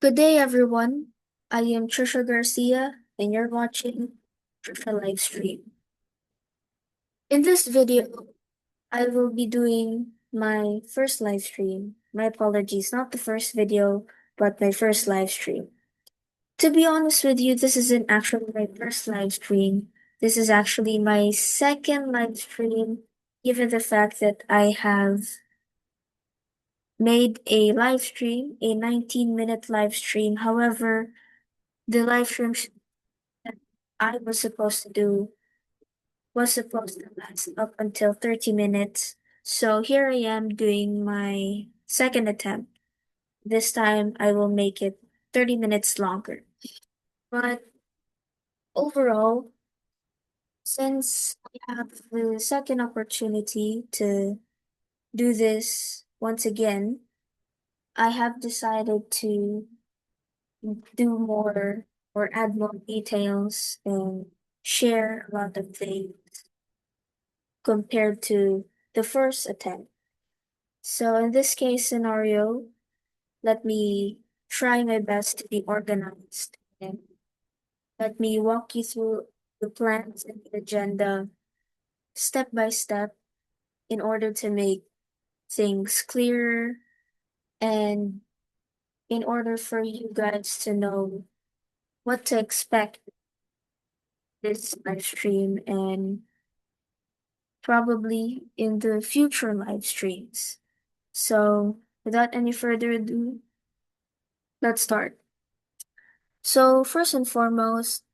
Good day, everyone. I am Trisha Garcia, and you're watching Trisha Live Stream. In this video, I will be doing my first live stream. My apologies, not the first video, but my first live stream. To be honest with you, this isn't actually my first live stream. This is actually my second live stream, given the fact that I have made a live stream, a 19-minute live stream. However, the live stream that I was supposed to last up until 30 minutes. So here I am doing my second attempt. This time I will make it 30 minutes longer. But overall, since I have the second opportunity to do this once again, I have decided to do more or add more details and share a lot of things compared to the first attempt. So in this case scenario, let me try my best to be organized and let me walk you through the plans and the agenda step by step in order to make things clearer and in order for you guys to know what to expect this live stream and probably in the future live streams. So without any further ado, let's start. So first and foremost,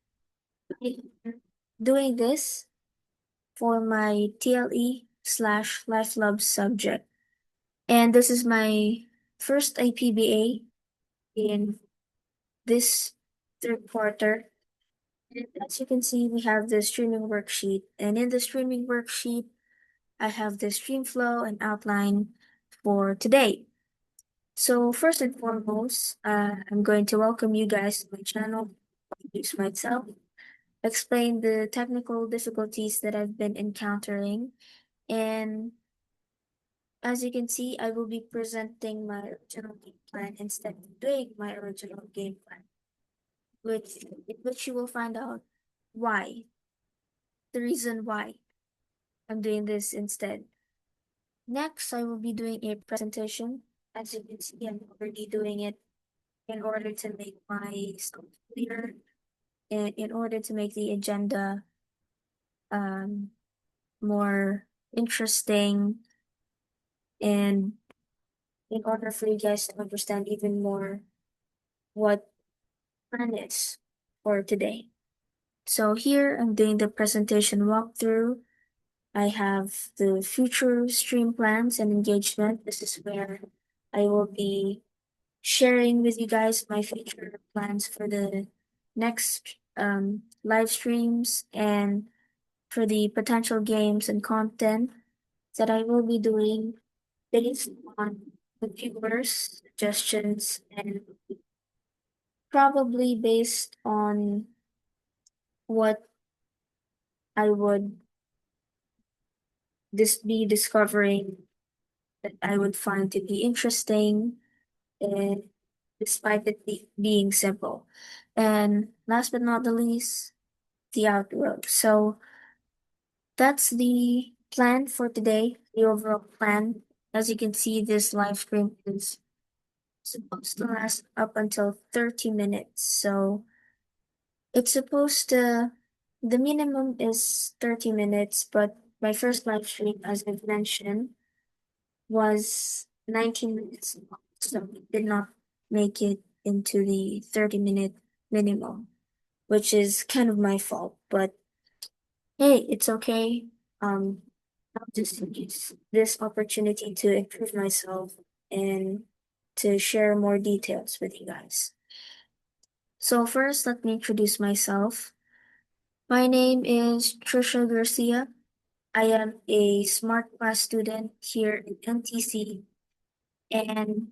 I'm doing this for my TLE / Life Lab subject. And this is my first IPBA in this third quarter. And as you can see, we have the streaming worksheet. And in the streaming worksheet, I have the stream flow and outline for today. So first and foremost, I'm going to welcome you guys to my channel, introduce myself, explain the technical difficulties that I've been encountering. And as you can see, I will be presenting my original game plan instead of doing my original game plan, in which you will find out why, the reason why I'm doing this instead. Next, I will be doing a presentation. As you can see, I'm already doing it in order to make my stuff clear and in order to make the agenda um, more interesting and in order for you guys to understand even more what plan is for today. So here I'm doing the presentation walkthrough. I have the future stream plans and engagement. This is where I will be sharing with you guys my future plans for the next live streams and for the potential games and content that I will be doing based on the viewers' suggestions and probably based on what I would be discovering that I would find to be interesting and despite it being simple. And last but not the least, the outro. So that's the plan for today, the overall plan. As you can see, this live stream is supposed to last up until 30 minutes. So it's supposed to, the minimum is 30 minutes, but my first live stream, as I've mentioned, was 19 minutes long. So it did not make it into the 30-minute minimum, which is kind of my fault. But hey, it's okay. I'll just use this opportunity to improve myself and to share more details with you guys. So first, let me introduce myself. My name is Trisha Garcia. I am a smart class student here in NTC. And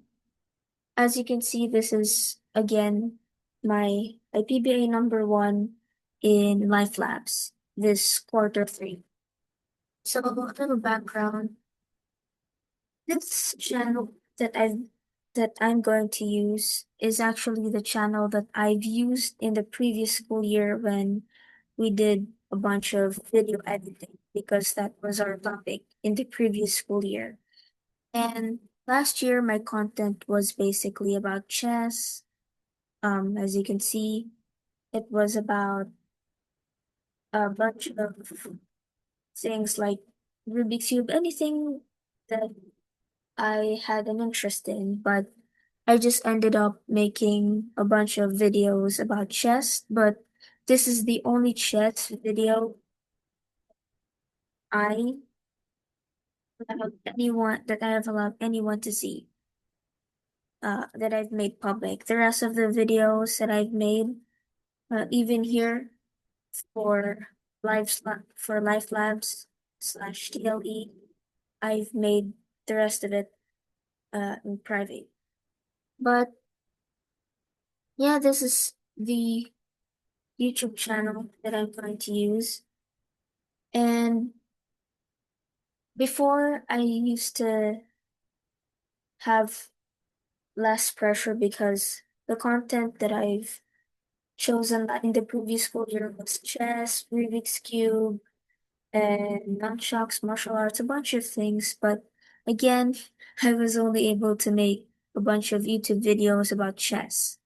as you can see, this is again my IPBA number one in Life Labs this quarter three. So a little background. This channel that I've that I'm going to use is actually the channel that I've used in the previous school year when we did a bunch of video editing because that was our topic in the previous school year. And last year, my content was basically about chess. As you can see, it was about a bunch of things like Rubik's Cube, anything that I had an interest in, but I just ended up making a bunch of videos about chess, but this is the only chess video I I have allowed anyone to see, that I've made public. The rest of the videos that I've made, even here for for Life Labs slash TLE, I've made the rest of it in private. But yeah, this is the YouTube channel that I'm going to use. And before, I used to have less pressure because the content that I've chosen in the previous school year was chess, Rubik's Cube, and nunchucks, martial arts, a bunch of things. But again, I was only able to make a bunch of YouTube videos about chess.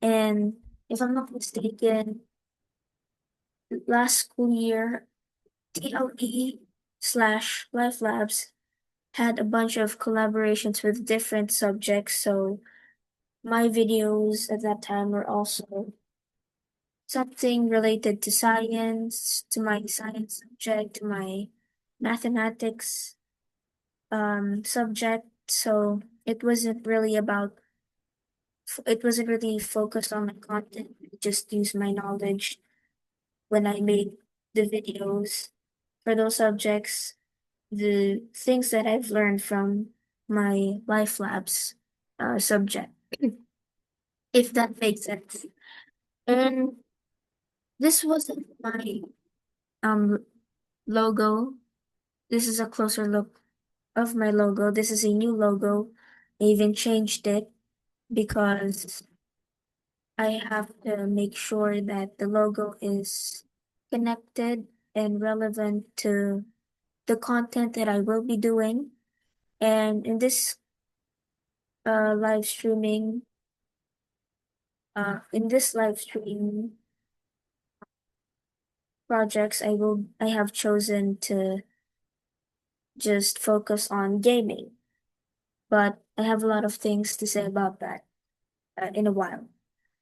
And if I'm not mistaken, last school year, TLE slash Life Labs had a bunch of collaborations with different subjects. So my videos at that time were also something related to science, to my science subject, to my mathematics subject. So it wasn't really focused on the content. I just used my knowledge when I made the videos for those subjects, the things that I've learned from my life labs subject, if that makes sense. And this wasn't my um logo. This is a closer look of my logo. This is a new logo. I even changed it because I have to make sure that the logo is connected and relevant to the content that I will be doing. And in this live streaming, in this live stream projects, I have chosen to just focus on gaming, but I have a lot of things to say about that in a while.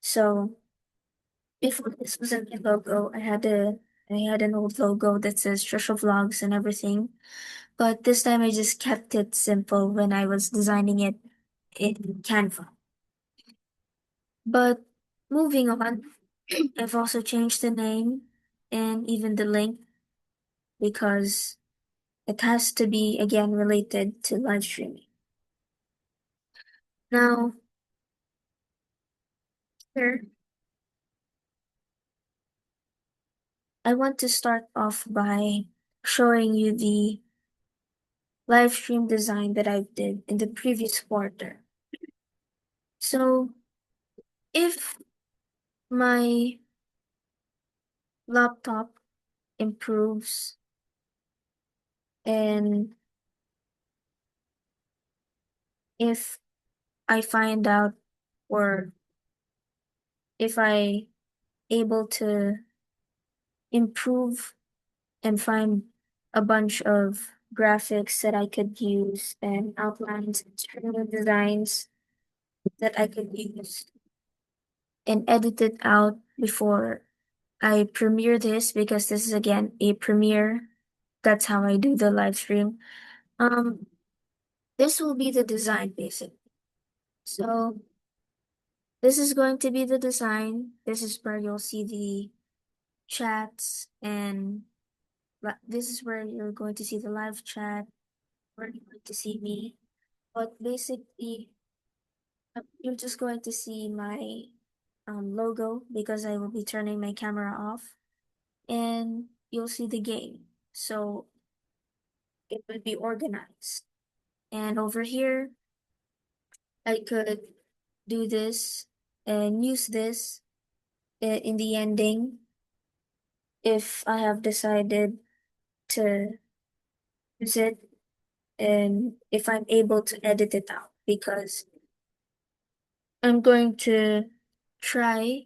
So before this was a new logo, I had an old logo that says Trisha Vlogs and everything, but this time I just kept it simple when I was designing it in Canva. But moving on, I've also changed the name and even the link because it has to be again related to live streaming. Now, here, I want to start off by showing you the live stream design that I did in the previous quarter. So, if my laptop improves and if I find out or if I able to improve and find a bunch of graphics that I could use and outlines and streaming designs that I could use and edit it out before I premiere this because this is again a premiere. That's how I do the live stream. Um, this will be the design basic. So this is going to be the design. This is where you'll see the chats and this is where you're going to see the live chat, where you're going to see me. But basically, you're just going to see my logo because I will be turning my camera off and you'll see the game. So it will be organized. And over here, I could do this and use this in the ending if I have decided to use it and if I'm able to edit it out because I'm going to try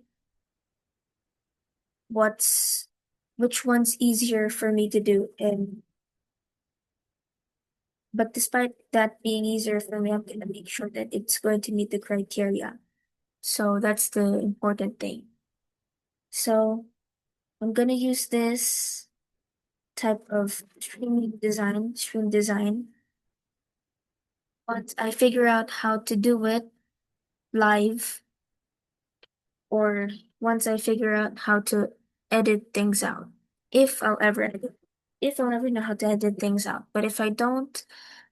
what's which one's easier for me to do and but despite that being easier for me, I'm gonna make sure that it's going to meet the criteria. So that's the important thing. So I'm gonna use this type of stream design. Once I figure out how to do it live, or once I figure out how to edit things out, if I'll ever edit, if I'll ever know how to edit things out. But if I don't,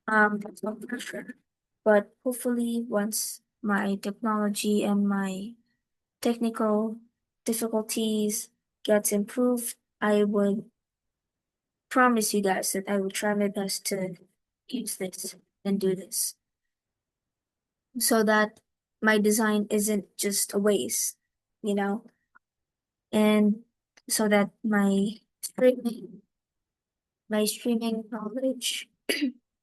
that's no pressure. But hopefully, once my technology and my technical difficulties gets improved, I would promise you guys that I will try my best to use this and do this so that my design isn't just a waste, you know, and so that my streaming knowledge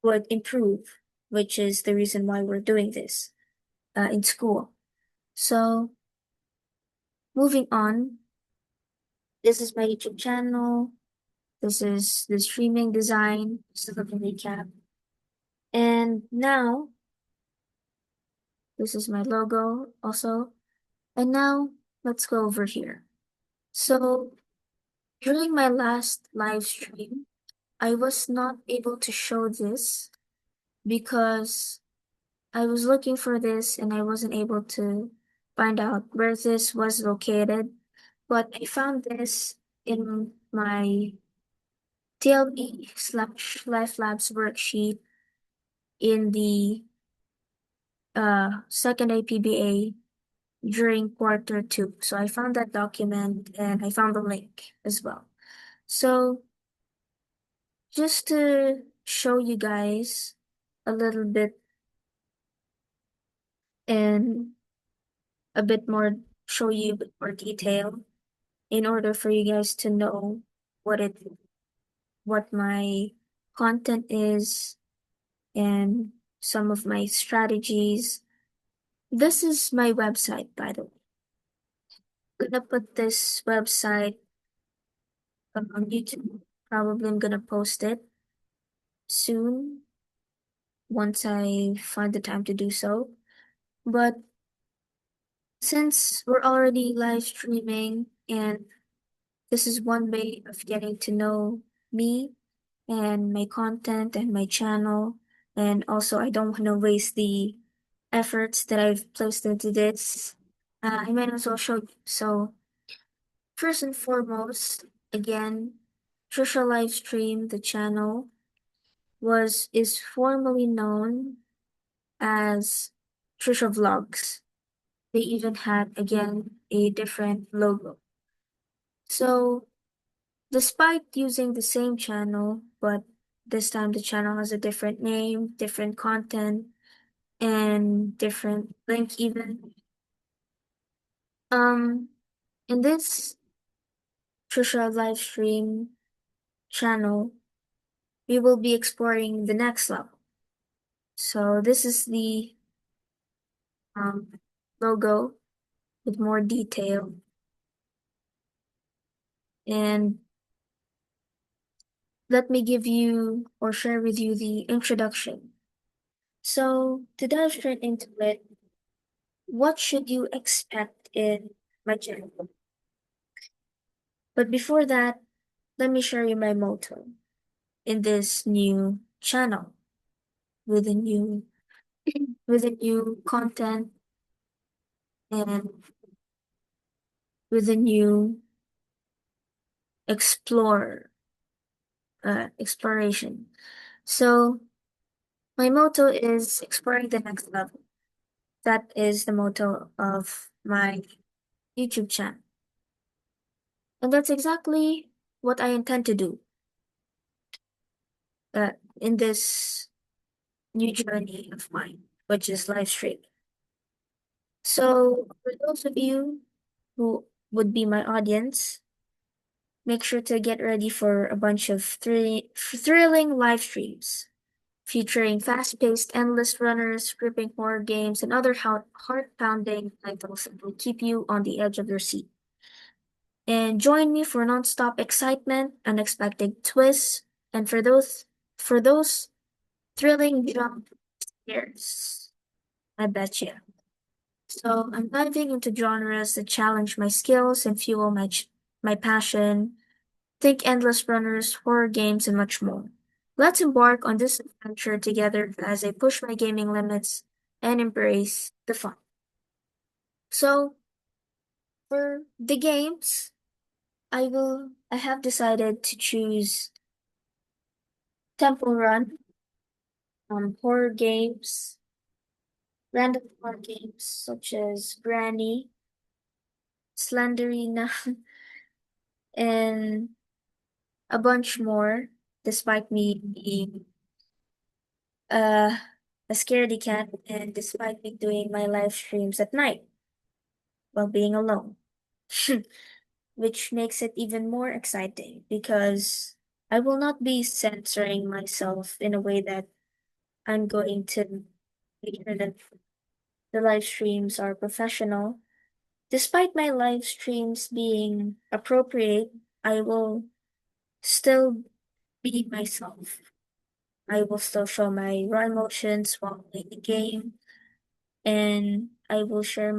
would improve, which is the reason why we're doing this in school. So moving on, this is my YouTube channel. This is the streaming design, just a little recap. And now this is my logo also. And now let's go over here. So during my last live stream, I was not able to show this because I was looking for this and I wasn't able to find out where this was located. But I found this in my TLE/Life Labs worksheet in the second IPBA during quarter two. So I found that document and I found the link as well. So just to show you guys a little bit and a bit more, show you a bit more detail in order for you guys to know what it, what my content is and some of my strategies. This is my website, by the way. I'm gonna put this website on YouTube. Probably I'm gonna post it soon once I find the time to do so. But since we're already live streaming and this is one way of getting to know me and my content and my channel, and also I don't want to waste the efforts that I've placed into this, I might as well show you. So first and foremost, again, Trisha Livestream, the channel, is formerly known as Trisha Vlogs. They even had again a different logo. So despite using the same channel, but this time the channel has a different name, different content, and different link even. Um, in this Trisha live stream channel, we will be exploring the next level. So this is the um, logo with more detail. And let me give you or share with you the introduction. So to dive straight into it, what should you expect in my channel? But before that, let me share you my motto in this new channel with a new with a new content and with a new explore exploration. So my motto is exploring the next level. That is the motto of my YouTube channel. And that's exactly what I intend to do in this new journey of mine, which is live streaming. So, for those of you who would be my audience, make sure to get ready for a bunch of thrilling live streams featuring fast-paced endless runners, gripping horror games, and other heart-pounding titles that will keep you on the edge of your seat. And join me for non-stop excitement, unexpected twists, and for those thrilling jump scares. I bet you. So I'm diving into genres that challenge my skills and fuel my passion. Think endless runners, horror games, and much more. Let's embark on this adventure together as I push my gaming limits and embrace the fun. So for the games, I have decided to choose Temple Run, horror games, random horror games such as Granny, Slenderina, and a bunch more, despite me being uh, a scaredy cat and despite me doing my live streams at night while being alone, which makes it even more exciting because I will not be censoring myself in a way that I'm going to make sure that the live streams are professional. Despite my live streams being appropriate, I will still be myself. I will still show my raw emotions while playing the game, and I will be sharing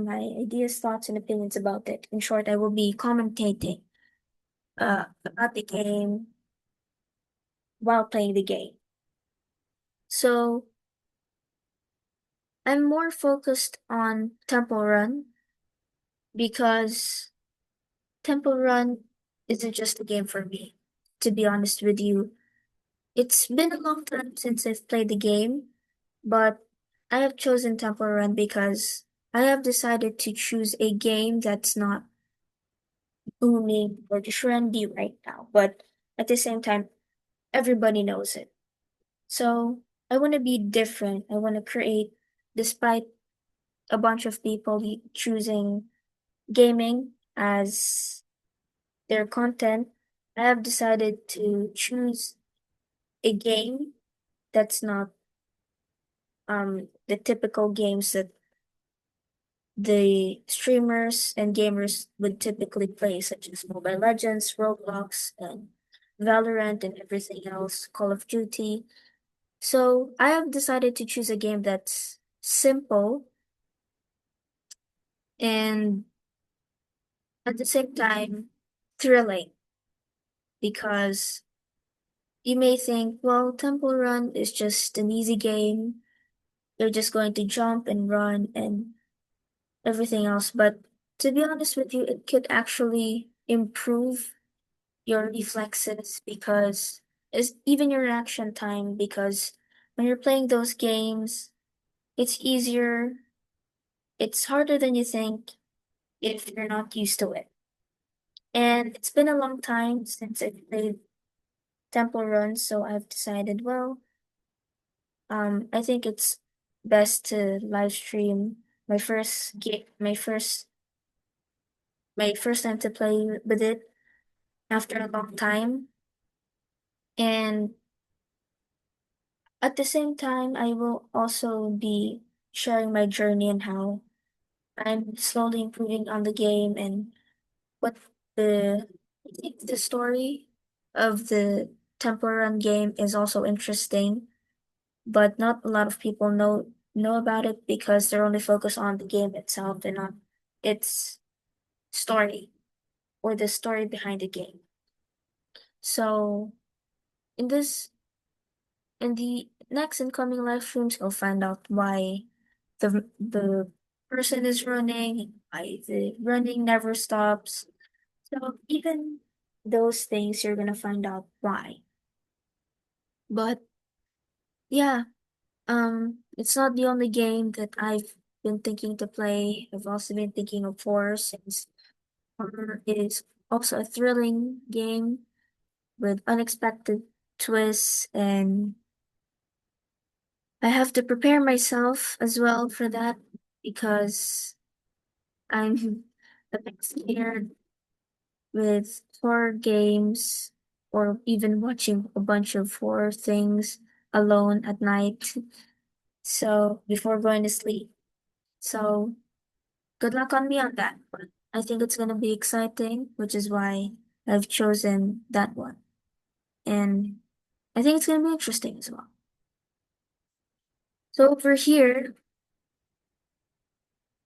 my ideas, thoughts, and opinions about it. In short, I will be commentating about the game while playing the game. So I'm more focused on Temple Run because Temple Run isn't just a game for me. To be honest with you, it's been a long time since I've played the game, but I have chosen Temple Run because I have decided to choose a game that's not booming or trendy right now, but at the same time, everybody knows it. So I want to be different. I want to create, despite a bunch of people choosing gaming as their content, I have decided to choose a game that's not the typical games that the streamers and gamers would typically play, such as Mobile Legends, Roblox, and Valorant, and everything else, Call of Duty. So I have decided to choose a game that's simple and at the same time thrilling because you may think, well, Temple Run is just an easy game. You're just going to jump and run and everything else. But to be honest with you, it could actually improve your reflexes because it's even your reaction time because when you're playing those games, it's easier, it's harder than you think if you're not used to it. And it's been a long time since I played Temple Run, so I've decided, well, I think it's best to live stream my first time to play with it after a long time. And at the same time, I will also be sharing my journey and how I'm slowly improving on the game and what the I think the story of the Temple Run game is also interesting, but not a lot of people know about it because they're only focused on the game itself and not its story or the story behind the game. So in this in the next incoming live streams, you'll find out why the person is running, why the running never stops. So even those things you're gonna find out why. But yeah, it's not the only game that I've been thinking to play. I've also been thinking of horror since horror is also a thrilling game with unexpected twists and I have to prepare myself as well for that because I'm a bit scared with horror games or even watching a bunch of horror things alone at night. So before going to sleep. So good luck on me on that one. I think it's gonna be exciting, which is why I've chosen that one. And I think it's gonna be interesting as well. So over here,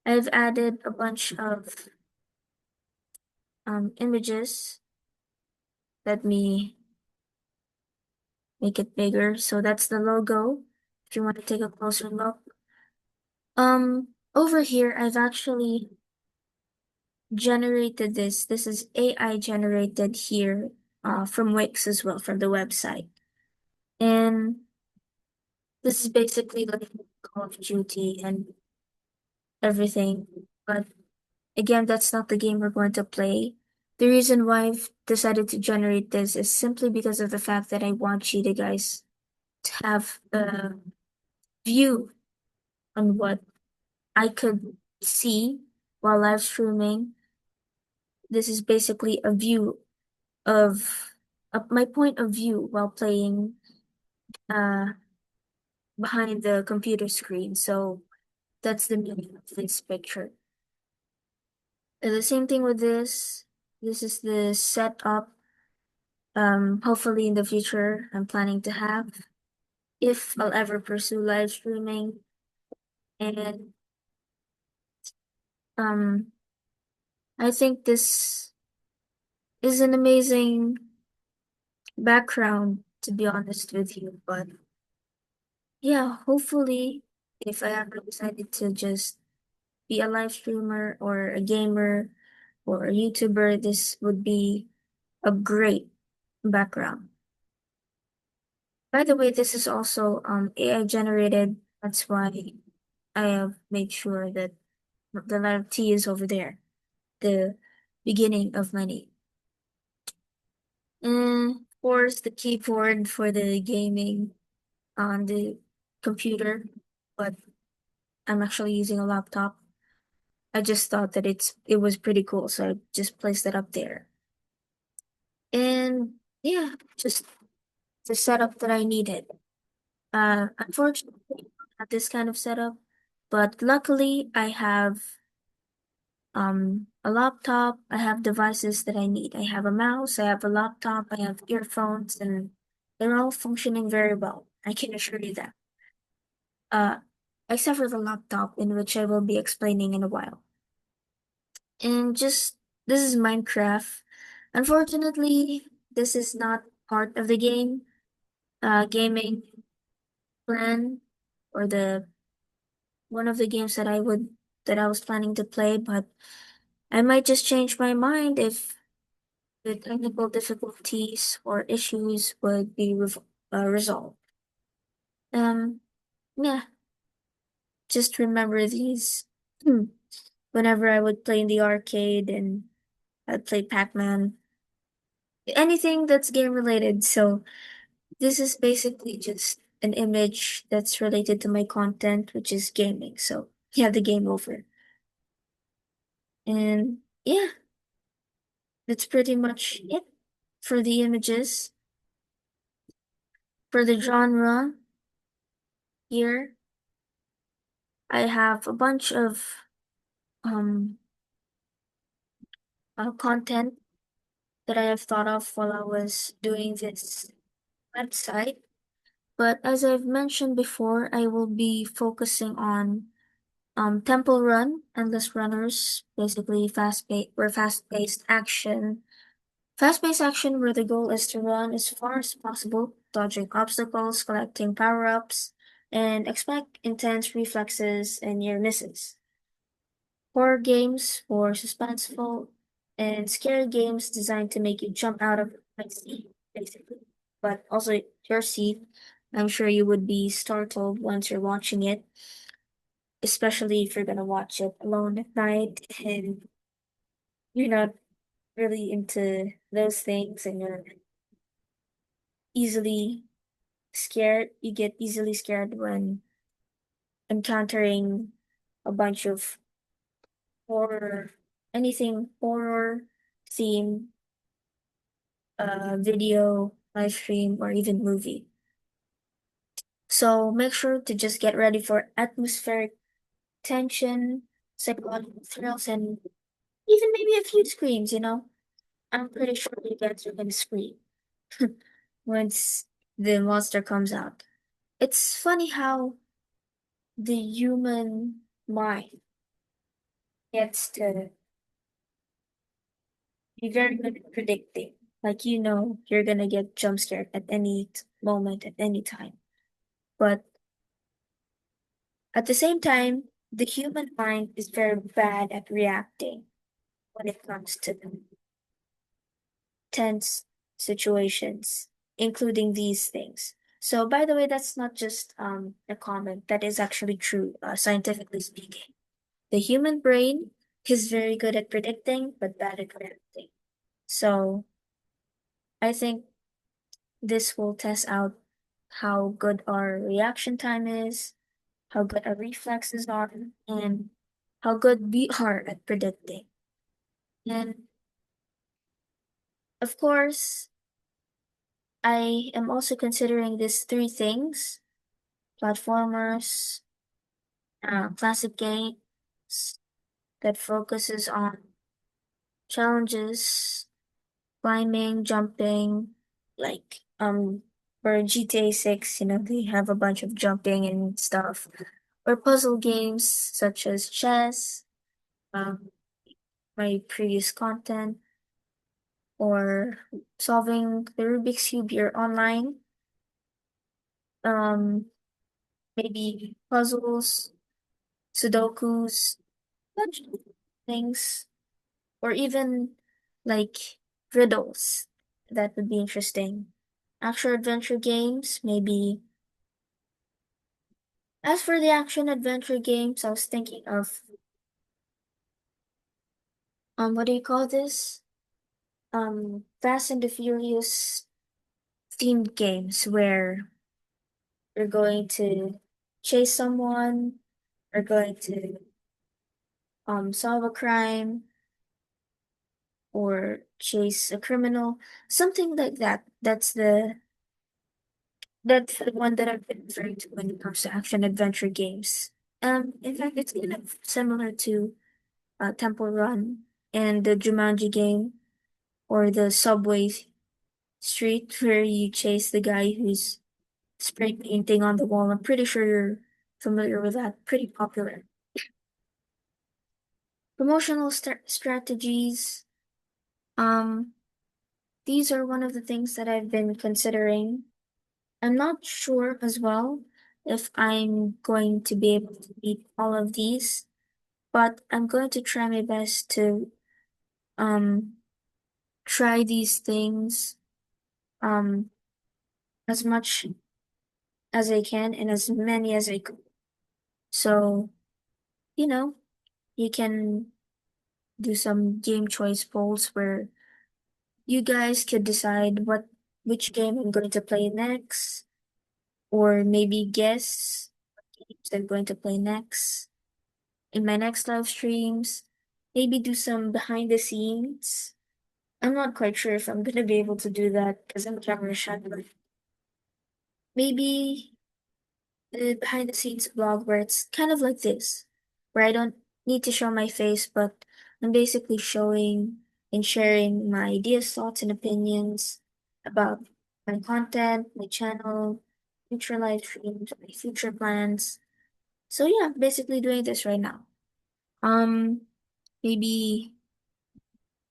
I've added a bunch of images. Let me make it bigger. So that's the logo. If you want to take a closer look. Over here, I've actually generated this. This is AI generated here, from Wix as well, from the website. And this is basically like Call of Duty and everything. But again, that's not the game we're going to play. The reason why I've decided to generate this is simply because of the fact that I want you to guys to have a view on what I could see while live streaming. This is basically a view of my point of view while playing uh behind the computer screen. So that's the meaning of this picture. And the same thing with this. This is the setup. Hopefully in the future I'm planning to have if I'll ever pursue live streaming. And um I think this is an amazing background, to be honest with you. But yeah, hopefully, if I ever decided to just be a live streamer or a gamer or a YouTuber, this would be a great background. By the way, this is also AI generated. That's why I have made sure that the letter T is over there, the beginning of my name. And of course, the keyboard for the gaming on the computer, but I'm actually using a laptop. I just thought that it was pretty cool, so I just placed it up there. And yeah, just the setup that I needed. Unfortunately, not this kind of setup, but luckily I have a laptop. I have devices that I need. I have a mouse, I have a laptop, I have earphones, and they're all functioning very well. I can assure you that. Uh, except for the laptop, in which I will be explaining in a while. And just this is Minecraft. Unfortunately, this is not part of the game. Gaming plan or the one of the games that I was planning to play, but I might just change my mind if the technical difficulties or issues would be resolved. Um, yeah, just remember these whenever I would play in the arcade and I'd play Pac-Man, anything that's game related. So this is basically just an image that's related to my content, which is gaming. So yeah, the game over. And yeah, that's pretty much it for the images. For the genre here, I have a bunch of um content that I have thought of while I was doing this website. But as I've mentioned before, I will be focusing on Temple Run, Endless Runners, basically fast-paced action. Fast-paced action where the goal is to run as far as possible, dodging obstacles, collecting power-ups, and expect intense reflexes and near misses. Horror games for suspenseful and scary games designed to make you jump out of your seat, basically. But also your seat. I'm sure you would be startled once you're watching it, especially if you're gonna watch it alone at night and you're not really into those things and you're easily scared. You get easily scared when encountering a bunch of horror, anything horror theme, video, live stream, or even movie. So make sure to just get ready for atmospheric tension, psychological thrills, and even maybe a few screams, you know? I'm pretty sure you guys are gonna scream once the monster comes out. It's funny how the human mind gets to be very good at predicting. Like, you know, you're gonna get jump scared at any moment, at any time. But at the same time, the human mind is very bad at reacting when it comes to tense situations, including these things. So, by the way, that's not just a comment. That is actually true, scientifically speaking. The human brain is very good at predicting, but bad at reacting. So, I think this will test out how good our reaction time is, how good our reflexes are, and how good we are at predicting. And of course, I am also considering these three things: platformers, classic games that focuses on challenges, climbing, jumping, like for GTA 6, you know, they have a bunch of jumping and stuff. Or puzzle games such as chess, um, my previous content, or solving the Rubik's Cube here online. Um, maybe puzzles, Sudokus, bunch of things, or even like riddles. That would be interesting. Action adventure games, maybe. As for the action adventure games, I was thinking of what do you call this? Fast and the Furious themed games where you're going to chase someone, or going to solve a crime, or chase a criminal, something like that. That's the one that I've been referring to when it comes to action adventure games. In fact, it's kind of similar to Temple Run and the Jumanji game, or the Subway Street where you chase the guy who's spray painting on the wall. I'm pretty sure you're familiar with that. Pretty popular. Promotional strategies. Um, these are one of the things that I've been considering. I'm not sure as well if I'm going to be able to meet all of these, but I'm going to try my best to um try these things um as much as I can and as many as I could. So, you know, you can do some game choice polls where you guys could decide which game I'm going to play next, or maybe guess what games I'm going to play next in my next live streams. Maybe do some behind the scenes. I'm not quite sure if I'm gonna be able to do that because I'm camera shy, but maybe the behind the scenes vlog where it's kind of like this, where I don't need to show my face, but I'm basically showing and sharing my ideas, thoughts, and opinions about my content, my channel, future live streams, my future plans. So yeah, basically doing this right now. Um, maybe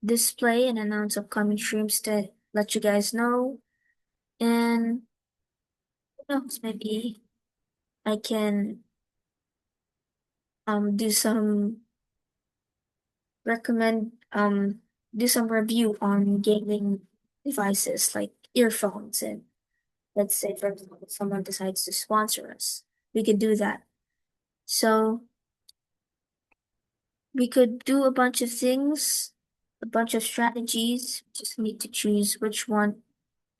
display and announce upcoming streams to let you guys know. And who knows, maybe I can do some recommend do some review on gaming devices like earphones, and let's say for example someone decides to sponsor us. We could do that. So we could do a bunch of things, a bunch of strategies. Just need to choose which one.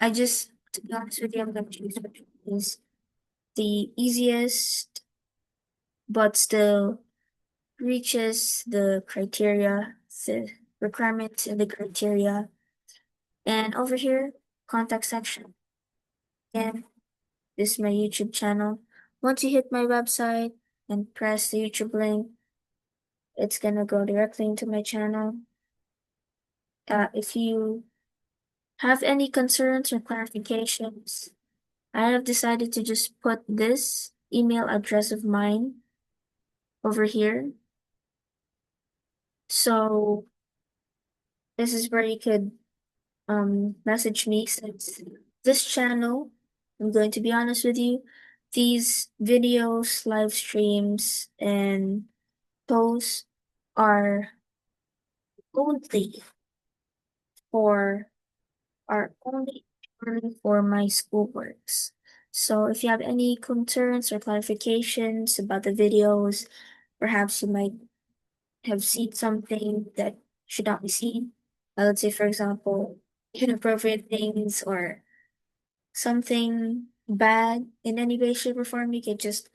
To be honest with you, I'm gonna choose which one. is the easiest but still reaches the criteria, the requirements and the criteria. And over here, contact section. And this is my YouTube channel. Once you hit my website and press the YouTube link, it's gonna go directly into my channel. If you have any concerns or clarifications, I have decided to just put this email address of mine over here. So this is where you could message me, since this channel, I'm going to be honest with you, these videos, live streams, and posts are only for are only purely for my schoolworks. So if you have any concerns or clarifications about the videos, perhaps you might have seen something that should not be seen. Let's say, for example, inappropriate things or something bad in any way, shape, or form, you can just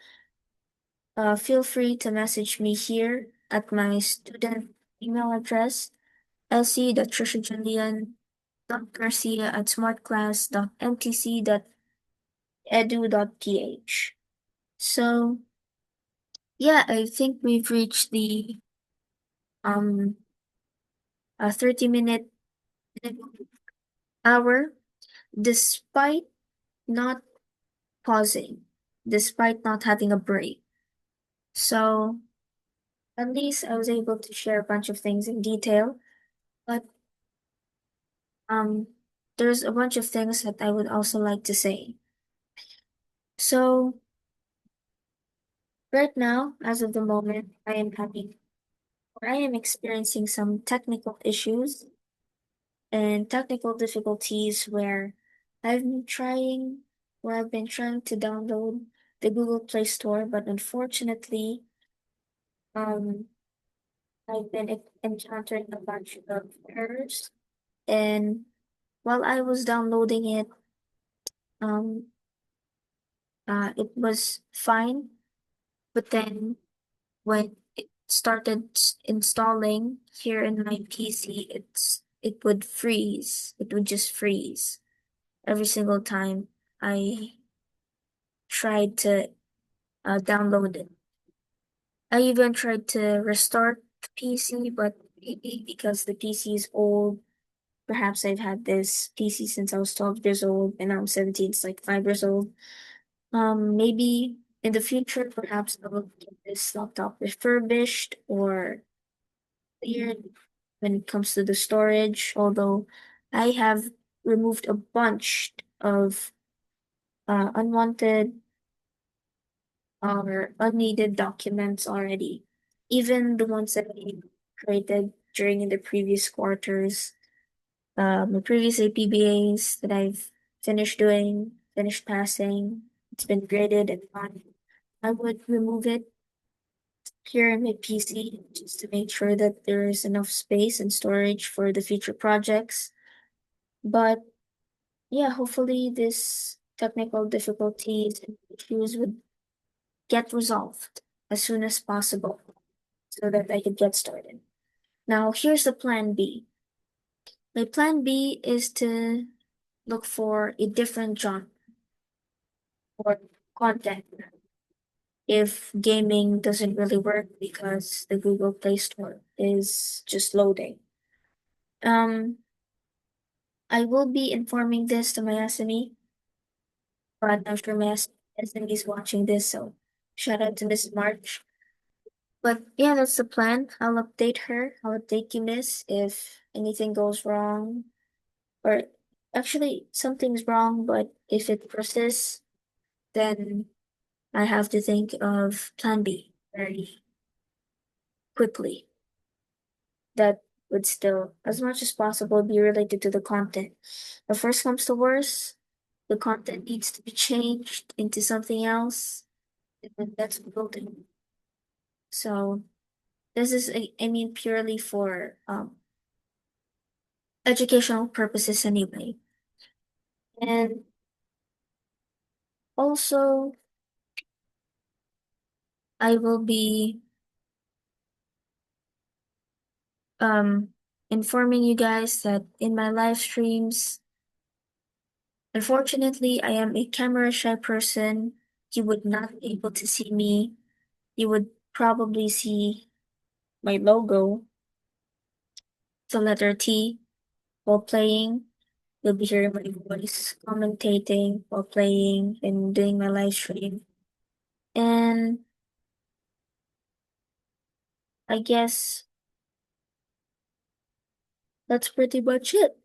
feel free to message me here at my student email address, lc.trisha.janlian@smartclass.mtc.edu.ph. So yeah, I think we've reached the um 30-minute hour, despite not pausing, despite not having a break. So at least I was able to share a bunch of things in detail, but um, there's a bunch of things that I would also like to say. So right now, as of the moment, I am having or I am experiencing some technical issues and technical difficulties where I've been trying to download the Google Play Store, but unfortunately, um, I've been encountering a bunch of errors. And while I was downloading it, um, it was fine. But then when it started installing here in my PC, it would freeze. It would just freeze every single time I tried to download it. I even tried to restart the PC, but maybe because the PC is old, perhaps I've had this PC since I was 12 years old and now I'm 17, it's like 5 years old. Maybe in the future, perhaps I will get this laptop refurbished or cleared when it comes to the storage, although I have removed a bunch of unwanted or unneeded documents already. Even the ones that I created during the previous quarters, the previous IPBAs that I've finished doing, finished passing, it's been graded and fine. I would remove it here in my PC just to make sure that there is enough space and storage for the future projects. But yeah, hopefully this technical difficulties and issues would get resolved as soon as possible so that I could get started. Now, here's the plan B. My plan B is to look for a different genre or content if gaming doesn't really work because the Google Play Store is just loading. Um, I will be informing this to my SME, but I'm sure my SME is watching this, so shout out to Miss March. But yeah, that's the plan. I'll update her. I'll update you, Miss, if anything goes wrong. Or actually, something's wrong, but if it persists, then I have to think of plan B very quickly. That would still, as much as possible, be related to the content. If first comes to worst, the content needs to be changed into something else, and that's building. So this is, I mean, purely for educational purposes anyway. And Also, I will be um informing you guys that in my live streams, unfortunately, I am a camera shy person. You would not be able to see me. You would probably see my logo, the letter T, while playing. You'll be hearing my voice commentating while playing and doing my live stream. And I guess that's pretty much it.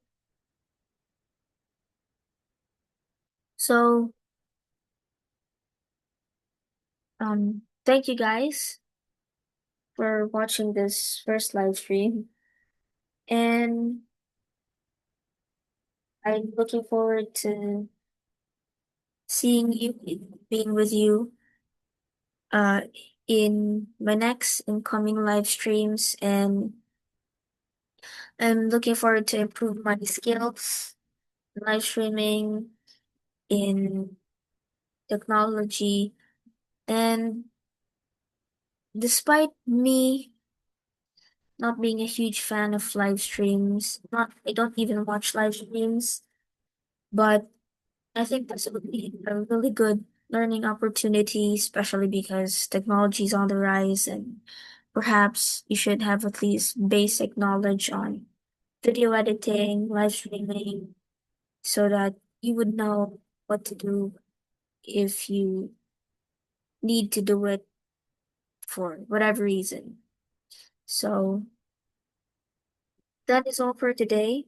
So, thank you guys for watching this first live stream. And I'm looking forward to seeing you, being with you, uh, in my next incoming live streams. And I'm looking forward to improve my skills, live streaming, in technology. And despite me not being a huge fan of live streams, not I don't even watch live streams, but I think this would be a really good learning opportunity, especially because technology is on the rise and perhaps you should have at least basic knowledge on video editing, live streaming, so that you would know what to do if you need to do it for whatever reason. So that is all for today.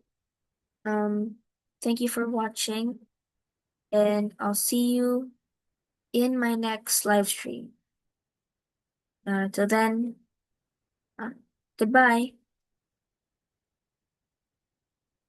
Um, thank you for watching, and I'll see you in my next live stream. Till then, uh, goodbye.